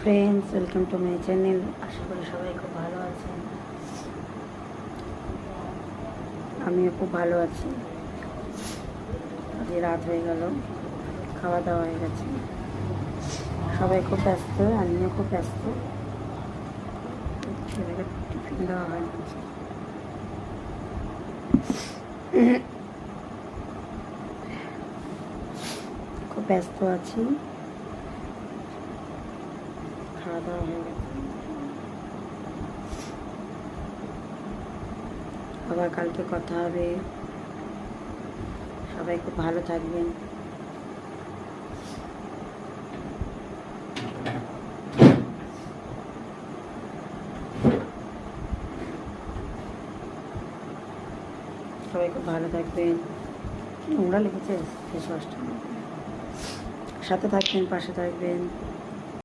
Friends, welcome to my channel. আশা করি সবাই খুব ভালো আছেন। আমিও খুব ভালো আছি। আজকে রাত হয়ে গেল, খাওয়া দাওয়া হয়ে গেছে, সবাই খুব ব্যস্ত, আমিও খুব ব্যস্ত। ছেলেকে টিফিন দেওয়া হয়, খুব ব্যস্ত আছি। খাওয়া দাওয়া হয়ে গেছে, আবার কালকে কথা হবে। সবাই খুব ভালো থাকবেন। সবাই খুব ভালো থাকবেন। নোংরা লেগেছে ফেস ওয়াশটা, সাথে থাকবেন, পাশে থাকবেন।